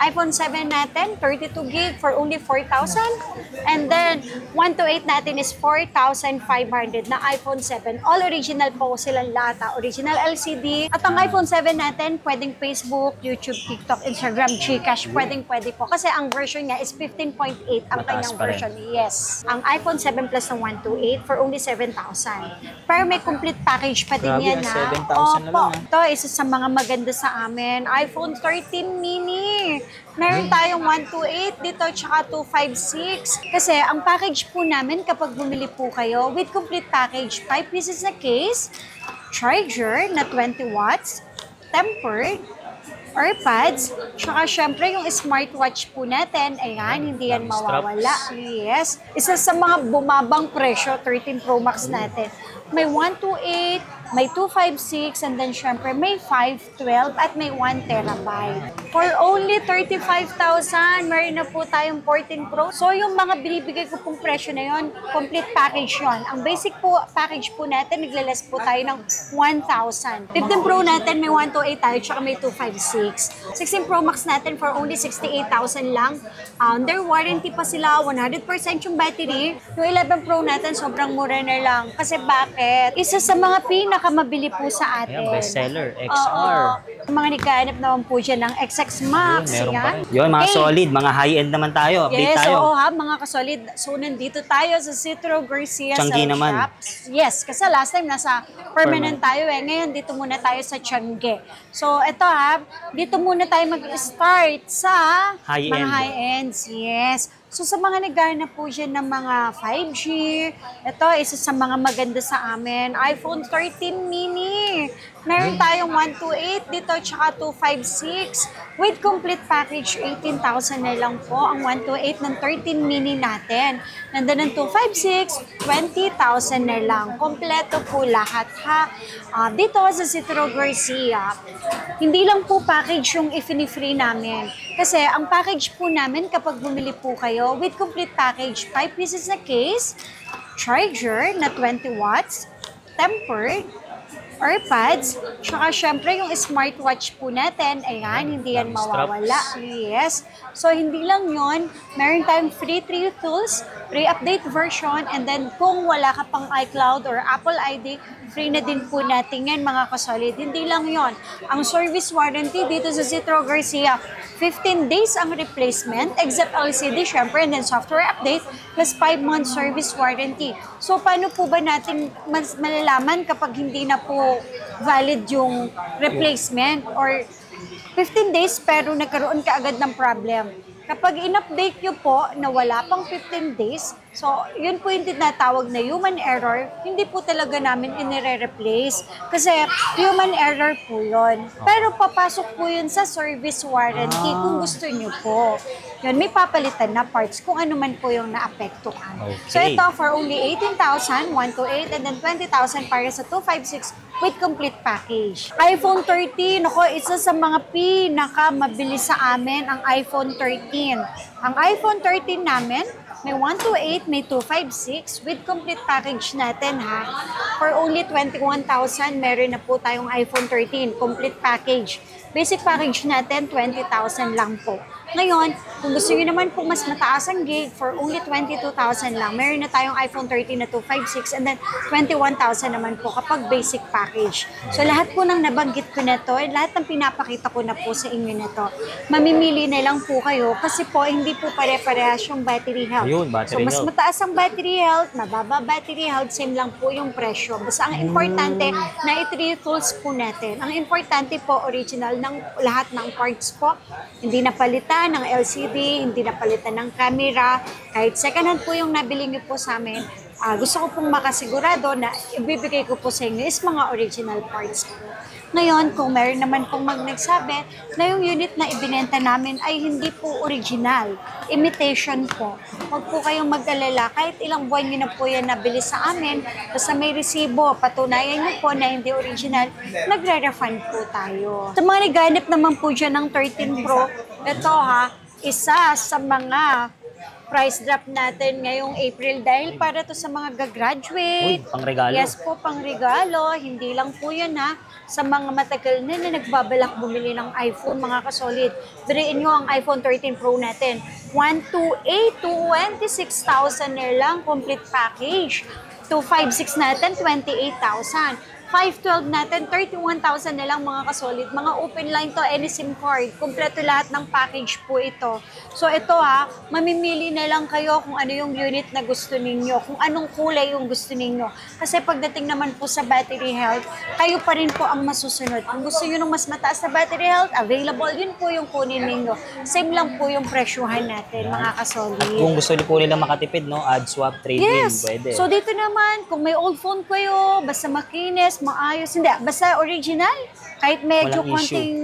iPhone 7 natin, 32 gig for only 4,000. And then, 128 natin is 4,500 na iPhone 7. All original po silang lahat. Original LCD. At ang iPhone 7 natin, pwedeng Facebook, YouTube, TikTok, Instagram, Gcash, pwede po. Kasi ang version niya is 15.8 ang kanyang version. Yes. Ang iPhone 7 Plus ng 128 for only 7,000. Pero may complete package pa din yan na. 7,000 na lang. Ito, isa sa mga maganda sa amin. iPhone 13 mini. Meron tayong 128 dito, tsaka 256. Kasi ang package po namin kapag bumili po kayo with complete package, 5 pieces na case, charger na 20 watts, tempered, AirPods, tsaka syempre yung smartwatch po natin, ayan, hindi yan mawawala. Yes. Isa sa mga bumabang presyo, 13 Pro Max natin. May 128, may 256, and then syempre may 512 at may 1 terabyte. For only 35,000, meron na po tayong 14 Pro. So yung mga binibigay ko pong presyo na yon, complete package yon. Ang basic po package po natin, naglaless po tayo ng 1,000. 15 Pro natin, may 128 tayo, tsaka may 256. 16 Pro Max natin for only 68,000 lang. Under warranty pa sila, 100% yung battery. Yung 11 Pro natin, sobrang mura na lang. Kasi bakit? Isa sa mga pinakamabili po sa atin. Ayan, bestseller, XR. Mga nagkahanap naman po dyan ng XX Max. Meron pa Yan. rin. Yun, mga solid, mga high-end naman tayo. Update Yes, tayo. oo ha, mga kasolid. So, nandito tayo sa Citro Garcia Changi Cell naman. Shops. Yes, kasi last time nasa permanent tayo eh. Ngayon, dito muna tayo sa Changi. So, ito ha, dito muna tayo mag-start sa High-end. mga high-ends. Yes. So, sa mga naghahanap po dyan ng mga 5G, ito, isa sa mga maganda sa amin, iPhone 13 mini. Meron tayong 128 dito, tsaka 256. With complete package, 18,000 na lang po ang 128 ng 13 mini natin. Nandun ng 256, 20,000 na lang. Kompleto po lahat ha. Dito sa Citro Garcia, hindi lang po package yung ifini-free namin. Kasi ang package po namin kapag bumili po kayo, with complete package, 5 pieces na case, charger na 20 watts, tempered, AirPods, tsaka syempre yung smartwatch po natin, ayan, hindi yan mawawala. Yes. So, hindi lang yon, meron tayong free 3 tools, free update version, and then kung wala ka pang iCloud or Apple ID, free na din po natin yan mga kasolid. Hindi lang yon. Ang service warranty dito sa Citro Garcia, 15 days ang replacement, except LCD, syempre, and then software update, plus 5 months service warranty. So, paano po ba natin malalaman kapag hindi na po valid yung replacement or 15 days pero nagkaroon ka agad ng problem? Kapag in-update nyo po na wala pang 15 days, so yun po yung tinatawag na human error, hindi po talaga namin inire-replace kasi human error po yun. Pero papasok po yun sa service warranty kung gusto nyo po. Yun, may papalitan na parts kung ano man po yung naapektuhan. Okay. So ito for only 18,000, 128, and then 20,000 para sa 256 with complete package. iPhone 13, ako, isa sa mga pinakamabilis sa amin ang iPhone 13. Ang iPhone 13 namin, may 128, may 256 with complete package natin ha. For only 21,000, meron na po tayong iPhone 13, complete package. Basic package natin, 20,000 lang po. Ngayon, kung gusto nyo naman po mas mataas ang gig, for only 22,000 lang, meron na tayong iPhone 13 na 256 and then 21,000 naman po kapag basic package. So lahat po ng nabanggit ko na to, lahat ng pinapakita ko na po sa inyo na to, mamimili na lang po kayo kasi po hindi po pare-parehas yung battery health. Ayun, battery so mas health. mataas ang battery health, mababa battery health, same lang po yung presyo. Basta ang importante na i-3 tools po natin. Ang importante po, original ng lahat ng parts po, hindi napalitan ng LCD, hindi napalitan ng camera, kahit second hand po yung nabili niyo po sa amin, gusto ko pong makasigurado na ibibigay ko po sa inyo is mga original parts po. Ngayon, kung meron naman pong nagsabi na yung unit na ibinenta namin ay hindi po original, imitation po. Huwag po kayong mag-alala, kahit ilang buwan nyo na po yan nabili sa amin, basta may resibo, patunayan nyo po na hindi original, nagre-refund po tayo. Sa mga naghanap naman po dyan ng 13 Pro, ito ha, isa sa mga price drop natin ngayong April dahil para to sa mga gagraduate. Uy, pangregalo. Yes po, pangregalo. Hindi lang po yan ha. Sa mga matagal na nagbabalak bumili ng iPhone, mga kasolid. Biriin nyo ang iPhone 13 Pro natin. 128 to 26,000 na lang, complete package. 256 natin, 28,000. 512 natin, 31,000 na lang mga kasolid. Mga open line to, any SIM card. Kompleto lahat ng package po ito. So ito ha, mamimili na lang kayo kung ano yung unit na gusto ninyo, kung anong kulay yung gusto ninyo. Kasi pagdating naman po sa battery health, kayo pa rin po ang masusunod. Kung gusto nyo ng mas mataas na battery health, available, yun po yung kunin ninyo. Same lang po yung presyuhan natin, mga kasolid. At kung gusto niyo po nila makatipid, no, add swap, trade-in, Yes. pwede. So dito naman, kung may old phone kayo, basta makinis, maayos, hindi, basta original, kahit medyo Walang issue. konting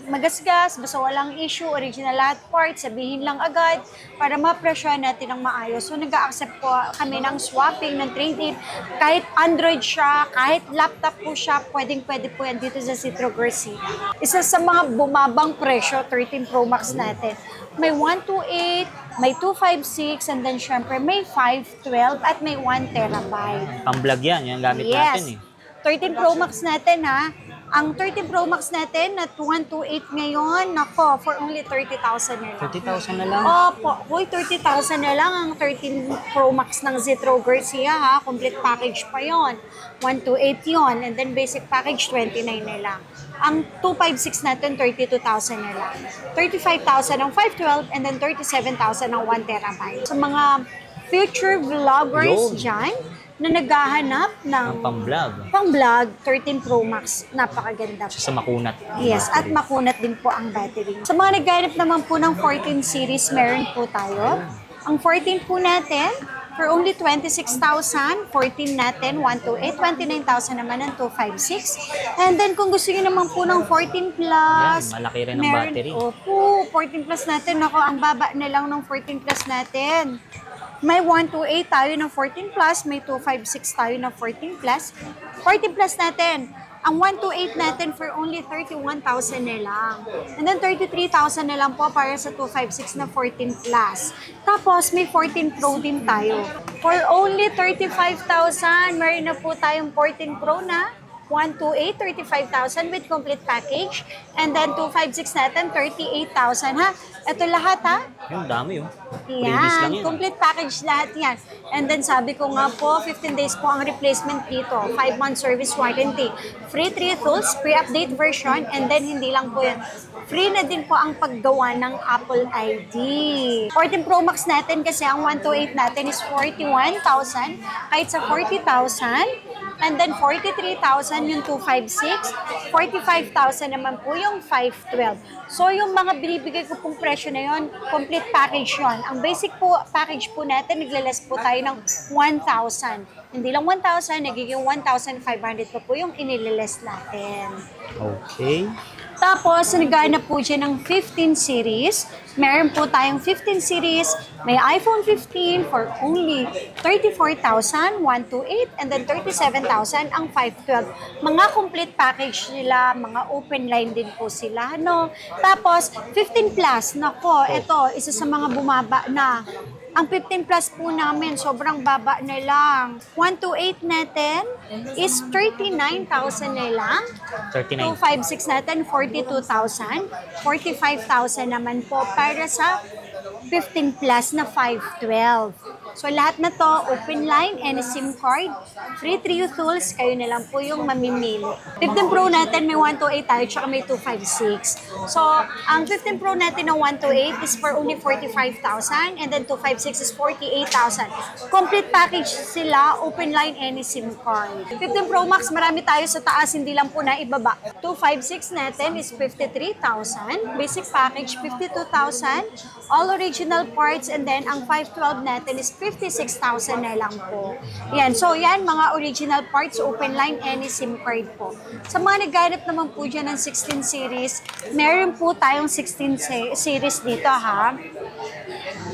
magasgas, basta walang issue, original lahat parts, sabihin lang agad para ma-presyohan natin ng maayos. So nag-a-accept po kami ng swapping, ng trade-in, kahit Android siya, kahit laptop po siya, pwedeng-pwede po yan dito sa Citro Garcia. Isa sa mga bumabang presyo, 13 Pro Max natin. May 128, may 256, and then syempre may 512 at may 1 terabyte. Pang-vlog yan, yung gamit natin eh. 13 Pro Max natin ha. Ang 13 Pro Max natin na 128 ngayon, nako, for only 30,000 na lang. 30,000 na lang? Opo, hoy, 30,000 na lang ang 13 Pro Max ng Citro Garcia ha. Complete package pa yon. 128 yon. And then basic package, 29 na lang. Ang 256 natin, 32,000 na lang. 35,000 ang 512 and then 37,000 ang 1 terabyte. Sa mga future vloggers Yun. dyan, na naghahanap ng Ang pang-vlog. pang-vlog, 13 Pro Max, napakaganda po. Sa makunat. Yes, at makunat din po ang battery. Sa mga naghahanap naman po ng 14 series, meron po tayo. Ang 14 po natin, for only 26,000, 14 natin, 128, 29,000 naman ang 256. And then kung gusto niyo naman po ng 14 plus, Yan, malaki rin ang battery. Opo, 14 plus natin, ako, ang baba na lang ng 14 plus natin. May 128 tayo ng 14 plus, may 256 tayo ng 14 plus. 14 plus natin, ang 128 natin for only 31,000 na lang. And then 33,000 na lang po para sa 256 na 14 plus. Tapos may 14 Pro din tayo. For only 35,000, meron na po tayong 14 Pro na 128, 35,000 with complete package. And then 256 natin, 38,000 ha. Ito lahat ha. Yung dami oh. Previous lang Yan, yan. complete package lahat yan. And then sabi ko nga po, 15 days po ang replacement dito. 5-month service warranty. Free 3 tools, pre-update version, and then hindi lang po yan. Free na din po ang paggawa ng Apple ID. 14 Pro Max natin kasi ang 128 natin is 41,000. Kahit sa 40,000, and then 43,000 yung 256, 45,000 naman po yung 512. So yung mga binibigay ko pong presyo na yon, complete package yon. Ang basic po package po natin, naglaless po tayo ng 1,000. Hindi lang 1,000, nagiging 1,500 pa po yung inililess natin. Okay. Tapos, naghanap po dyan ng 15 series. Meron po tayong 15 series. May iPhone 15 for only 34,000, 128, and then 37,000 ang 512. Mga complete package nila, mga open line din po sila. No? Tapos, 15 plus, nako, ito, isa sa mga bumaba na. Ang 15 plus po namin, sobrang baba na lang. 128 natin is 39,000 na lang. 39. 256 natin, 42,000. 45,000 naman po para sa 15 plus na 512. So lahat na to, open line, any SIM card, free 3 tools, kayo na lang po yung mamimili. 15 Pro natin, may 128 tayo, tsaka may 256. So, ang 15 Pro natin na 128 is for only 45,000, and then 256 is 48,000. Complete package sila, open line, any SIM card. 15 Pro Max, marami tayo sa taas, hindi lang po na ibaba. 256 natin is 53,000. Basic package, 52,000. All original parts, and then ang 512 natin is 56,000 na lang po. Yan. So, yan, mga original parts, open line, any SIM card po. Sa mga naghanap naman po dyan ng 16 series, meron po tayong 16 series dito, ha?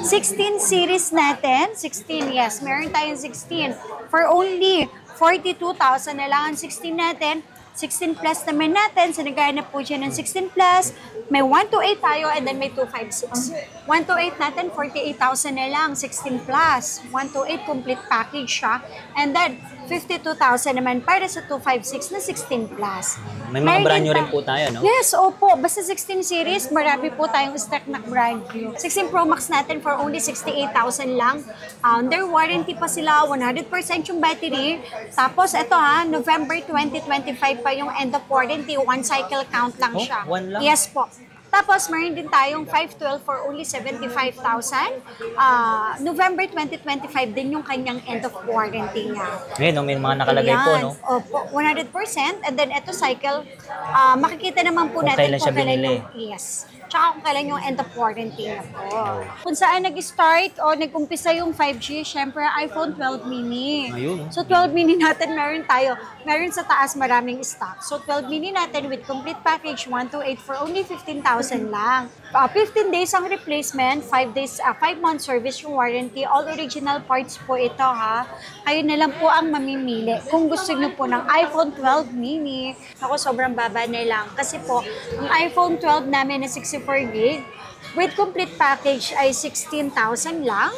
16 series natin, 16, yes, meron tayong 16. For only 42,000 na lang ang 16 natin. 16 plus naman natin, so naghahanap po siya ng 16 plus, may 128 tayo, and then may 256. 128 natin, 48,000 na lang, 16 plus. 128 complete package siya. And then, 52,000 naman para sa 256 na 16 plus. May mga brand new rin po tayo, no? Yes, opo. Basta 16 series, marami po tayong stock na brand new. 16 Pro Max natin for only 68,000 lang. Under warranty pa sila, 100% yung battery. Tapos, ito November 2025 pa yung end of warranty. One cycle count lang Oh, siya. one lang? Yes po. Tapos, meron din tayong 512 for only 75,000. November 2025 din yung kanyang end of warranty niya. Ngayon, no, may mga nakalagay po, no? Opo, 100%. And then, ito cycle, makikita naman po Kung natin kailan siya binili. yes. Tsaka kung kailan yung end of warranty na po. Kung saan nag-start o nag-umpisa yung 5G, syempre iPhone 12 mini. Ayun. So 12 mini natin meron tayo. Meron sa taas maraming stock. So 12 mini natin with complete package 128 for only 15,000 lang. 15 days ang replacement, 5 month service yung warranty. All original parts po ito Kayo na lang po ang mamimili. Kung gusto niyo po ng iPhone 12 mini, ako sobrang baba na lang. Kasi po, ang iPhone 12 namin na 64 gig, with complete package ay 16,000 lang.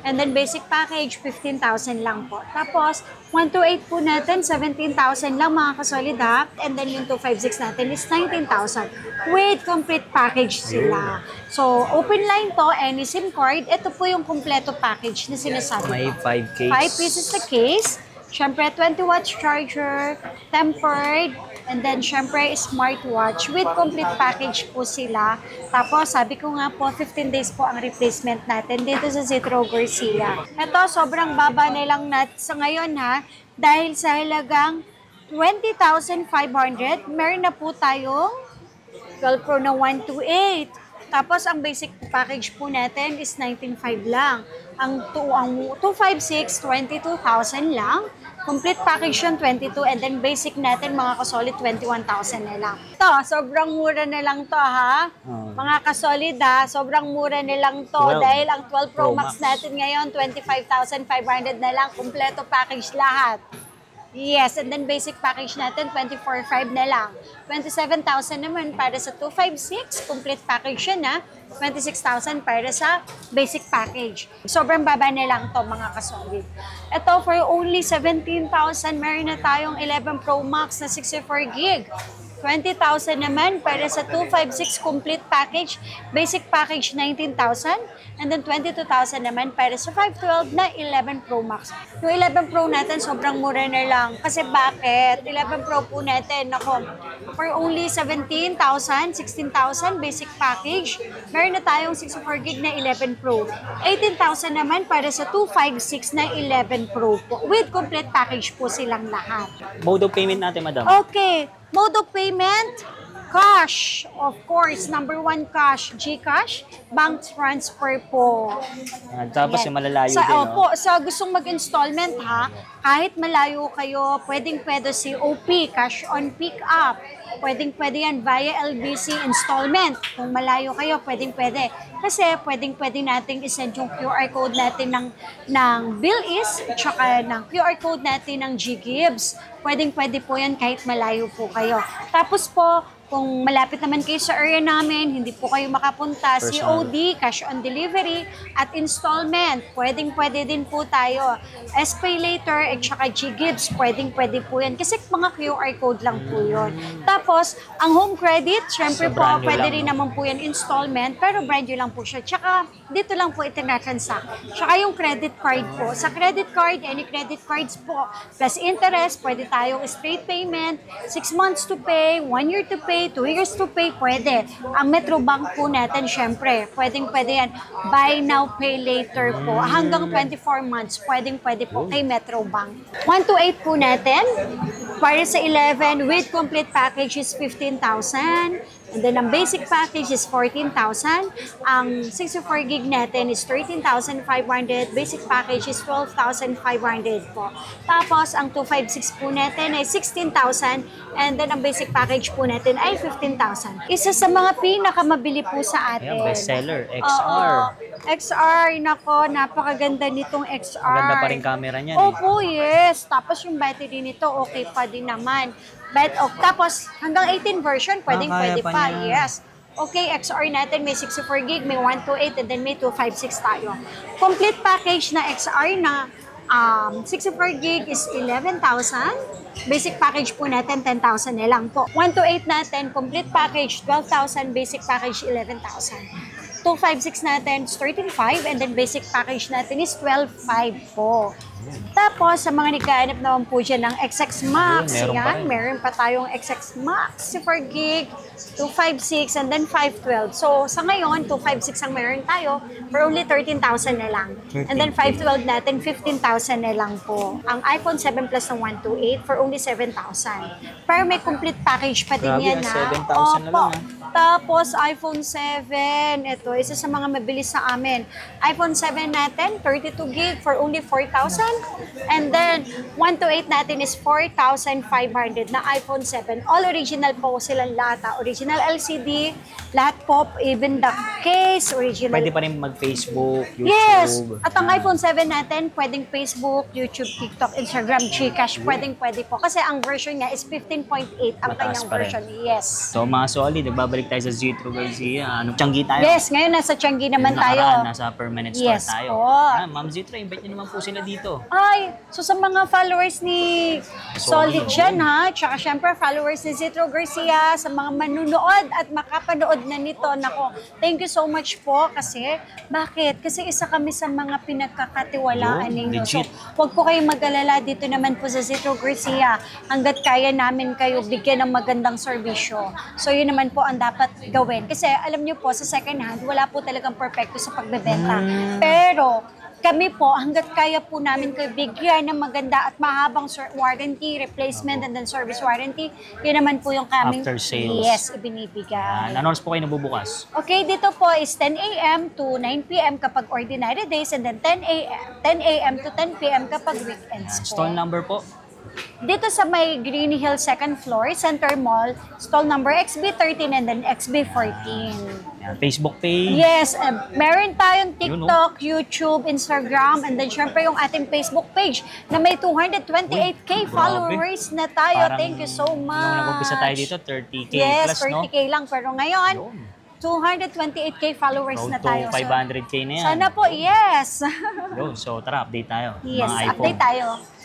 And then basic package, 15,000 lang po. Tapos, 128 po natin, 17,000 lang mga kasolid And then yung 256 natin is 19,000. With complete package sila. So, open line to, any SIM card. Ito po yung kompleto package na sinasabi May ko. 5 case. 5 pieces na case. Siyempre, 20 watts charger, tempered, and then siyempre, smartwatch with complete package po sila. Tapos, sabi ko nga po, 15 days po ang replacement natin dito sa Zetro Garcia. Ito, sobrang baba na lang natin sa ngayon dahil sa halagang 20,500, meron na po tayong 12 Pro na 128. Tapos, ang basic package po natin is 19,500 lang. Ang 256, 22,000 lang. Complete package yun, 22. And then basic natin, mga kasolid, 21,000 na lang. Ito, sobrang mura na lang to Mga kasolid sobrang mura na lang to. 12 Dahil ang 12 Pro Pro Max Max. natin ngayon, 25,500 na lang. Kompleto package lahat. Yes, and then basic package natin, 24,500 na lang. 27,000 naman para sa 256, complete package yun 26,000 para sa basic package. Sobrang baba na lang to mga kasolid. Ito, for only 17,000, meron na tayong 11 Pro Max na 64 gig. 20,000 naman para sa 256 complete package. Basic package, 19,000. And then 22,000 naman para sa 512 na 11 Pro Max. Yung 11 Pro natin, sobrang mura na lang. Kasi bakit? 11 Pro po natin, for only 17,000, 16,000 basic package. Meron na tayong 64 gig na 11 Pro. 18,000 naman para sa 256 na 11 Pro po. With complete package po silang lahat. Mode of payment natin, madam. Okay. Mode of payment, cash. Of course, number 1 cash, GCash, bank transfer po. Tapos Yan. yung malalayo Sa, din, opo, sa gustong mag-installment kahit malayo kayo, pwedeng-pwede si OP, cash on pick up. Pwedeng-pwede yan via LBC installment. Kung malayo kayo, pwedeng-pwede. Kasi pwedeng-pwede nating isend yung QR code natin ng Bilis, tsaka ng QR code natin ng G-Gibbs. Pwedeng-pwede po yan kahit malayo po kayo. Tapos po, kung malapit naman kayo sa area namin, hindi po kayo makapunta, Personal. COD, cash on delivery, at installment. Pwedeng-pwede din po tayo. SPay later, at saka G-Gibbs, pwedeng-pwede po yan. Kasi mga QR code lang po yun. Tapos, ang home credit, syempre So, po, brand new pwede lang, rin no? naman po yan installment, pero brand new lang po siya. Tsaka, dito lang po itinatransact. Tsaka yung credit card po. Sa credit card, any credit cards po, plus interest, pwede tayong straight payment, 6 months to pay, 1 year to pay, 2 years to pay, pwede. Ang Metrobank po natin, syempre, pwedeng-pwede yan. Buy now, pay later po. Hanggang 24 months, pwedeng-pwede po kay Metrobank. 128 po natin. Para sa 11, with complete package is 15,000. And then, ang basic package is 14,000. Ang 64 gig natin is 13,500. Basic package is 12,500 po. Tapos, ang 256 po natin ay 16,000. And then, ang basic package po natin ay 15,000. Isa sa mga pinakamabili po sa atin. Ayan, bestseller, XR. Oo. XR, nako, napakaganda nitong XR. Maganda pa rin camera niyan. Opo, yes. Tapos yung battery nito, okay pa din naman. But, tapos, hanggang 18 version, pwede kaya pa pa. niya. Yes. Okay, XR natin, may 64 gig, may 128, and then may 256 tayo. Complete package na XR na 64 gig is 11,000. Basic package po natin, 10,000 na lang po. 128 natin, complete package, 12,000. Basic package, 11,000. 256 natin is 13,500 and then basic package natin is 12,500 po. Tapos, sa mga nagkahanap naman po dyan ng XX Max, Meron pa yan, rin. meron pa tayong XX Max, 4 gig, 256, and then 512. So, sa ngayon, 256 ang meron tayo for only 13,000 na lang. And then 512 natin, 15,000 na lang po. Ang iPhone 7 Plus na 128 for only 7,000. Pero may complete package pa din Grabe, yan, 7,000 na lang, Tapos, iPhone 7, ito, isa sa mga mabilis sa amin. iPhone 7 natin, 32 gig for only 4,000. And then, 128 natin is 4,500 na iPhone 7. All original po silang lahat. Original LCD, lahat po, even the case, original. Pwede pa rin mag-Facebook, YouTube. Yes! At ang iPhone 7 natin, pwedeng Facebook, YouTube, TikTok, Instagram, Gcash, pwede po. Kasi ang version niya is 15.8 ang Mataas kanyang pa rin. version. Yes. So mga solid, nagbabalik tayo sa Zitro Garcia. Tianggi tayo. Yes, ngayon nasa Tianggi naman Yung tayo. nakaraan, nasa permanent store Yes tayo. po. Ma'am Zitro, invite niyo naman po sila dito. Ay, so sa mga followers ni Solid Solid. dyan ha, tsaka syempre followers ni Zitro Garcia, sa mga manunood at makapanood na nito, nako, thank you so much po kasi, bakit? Kasi isa kami sa mga pinagkakatiwalaan Yun, ninyo. So, legit. huwag po kayong mag-alala dito naman po sa Zitro Garcia, hanggat kaya namin kayo bigyan ng magandang serbisyo. So, yun naman po ang dapat gawin. Kasi alam niyo po, sa second hand, wala po talagang perfecto sa pagbebenta. Pero, kami po, hanggat kaya po namin kayo bigyan ng maganda at mahabang warranty, replacement, and then service warranty, yun naman po yung kaming After sales. yes, ibinibigay. Announce po kayo nabubukas. Okay, dito po is 10 a.m. to 9 p.m. kapag ordinary days and then 10 a.m. to 10 p.m. kapag weekends po. Stall number po. Dito sa may Green Hill second floor, Center Mall, stall number XB13 and then XB14. Yan, Facebook page. Yes, meron tayong Yun, TikTok, YouTube, Instagram, and then syempre yung ating Facebook page na may 228k grabe. followers na tayo. Parang Thank you so much. Nung nag-umpisa tayo dito, 30k Yes, plus, no? 30k lang. Pero ngayon, Yun. 228k followers Road na to tayo. So, 500k na yan. sana po, yes. Yun, so tara, update tayo. Yes, Mga iPhone. update tayo.